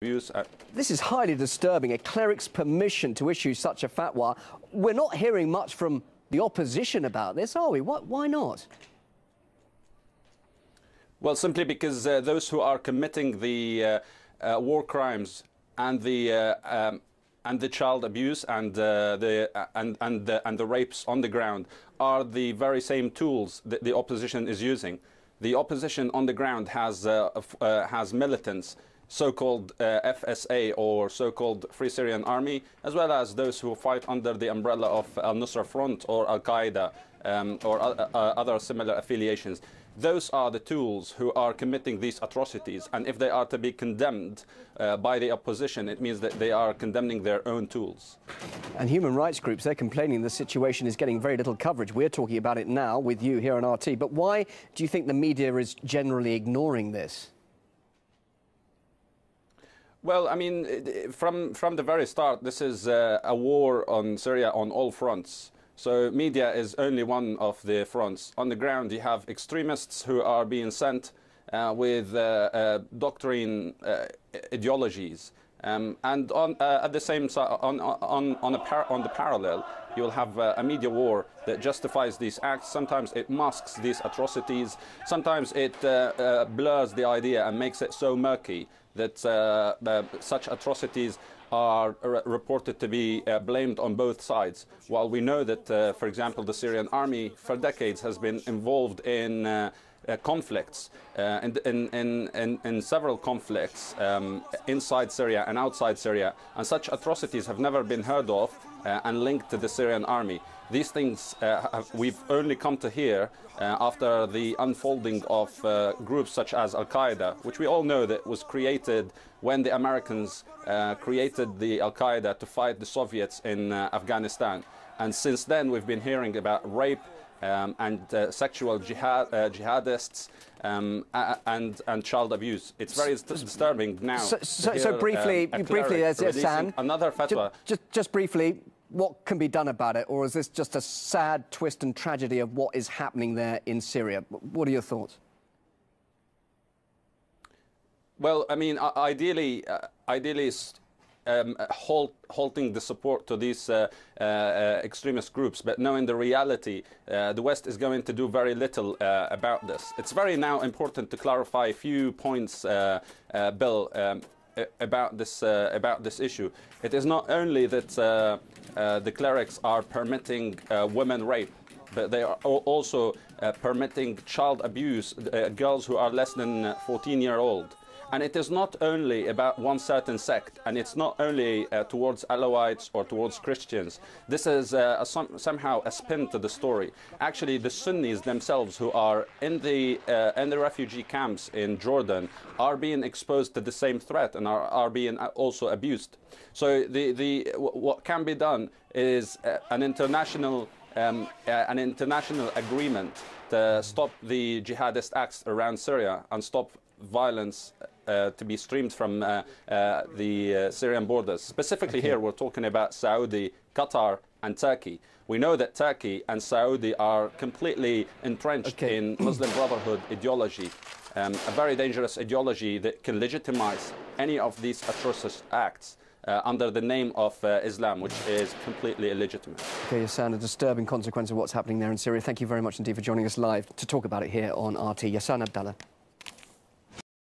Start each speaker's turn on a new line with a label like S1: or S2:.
S1: abuse.
S2: This is highly disturbing, a cleric's permission to issue such a fatwa. We're not hearing much from the opposition about this, are we? Why not?
S1: Well, simply because those who are committing the war crimes and the child abuse and the rapes on the ground are the very same tools that the opposition is using. The opposition on the ground has militants, so-called FSA or so-called Free Syrian Army, as well as those who fight under the umbrella of Al-Nusra Front or Al-Qaeda or other similar affiliations. Those are the tools who are committing these atrocities, and if they are to be condemned by the opposition, it means that they are condemning their own tools.
S2: And human rights groups, they're complaining the situation is getting very little coverage. We're talking about it now with you here on RT, but why do you think the media is generally ignoring this?
S1: Well, I mean, from the very start, this is a war on Syria on all fronts. So media is only one of the fronts. On the ground, you have extremists who are being sent with doctrine ideologies, and at the same time, on the parallel, you'll have a media war that justifies these acts. Sometimes it masks these atrocities. Sometimes it blurs the idea and makes it so murky that such atrocities are reported to be blamed on both sides, while we know that, for example, the Syrian army for decades has been involved in conflicts, in several conflicts inside Syria and outside Syria, and such atrocities have never been heard of and linked to the Syrian army. These things we've only come to hear after the unfolding of groups such as Al-Qaeda, which we all know that was created when the Americans created the Al-Qaeda to fight the Soviets in Afghanistan. And since then we've been hearing about rape and sexual jihadists and child abuse. It's very disturbing now.
S2: So briefly, Hassan,
S1: another fatwa.
S2: Just briefly, what can be done about it, or is this just a sad twist and tragedy of what is happening there in Syria? What are your thoughts?
S1: Well, I mean, ideally, halting the support to these extremist groups, but knowing the reality, the West is going to do very little about this. It's very now important to clarify a few points, Bill, about this issue. It is not only that the clerics are permitting women rape, but they are also permitting child abuse, girls who are less than 14-year-old. And it is not only about one certain sect, and it's not only towards Alawites or towards Christians. This is somehow a spin to the story. Actually, the Sunnis themselves, who are in the refugee camps in Jordan, are being exposed to the same threat and are being also abused. So what can be done is an international agreement to stop the jihadist acts around Syria and stop violence to be streamed from the Syrian borders. Specifically here, we're talking about Saudi, Qatar, and Turkey. We know that Turkey and Saudi are completely entrenched in Muslim Brotherhood ideology, a very dangerous ideology that can legitimize any of these atrocious acts under the name of Islam, which is completely illegitimate.
S2: Okay, Hassan, a disturbing consequence of what's happening there in Syria. Thank you very much indeed for joining us live to talk about it here on RT. Hassan Abdallah.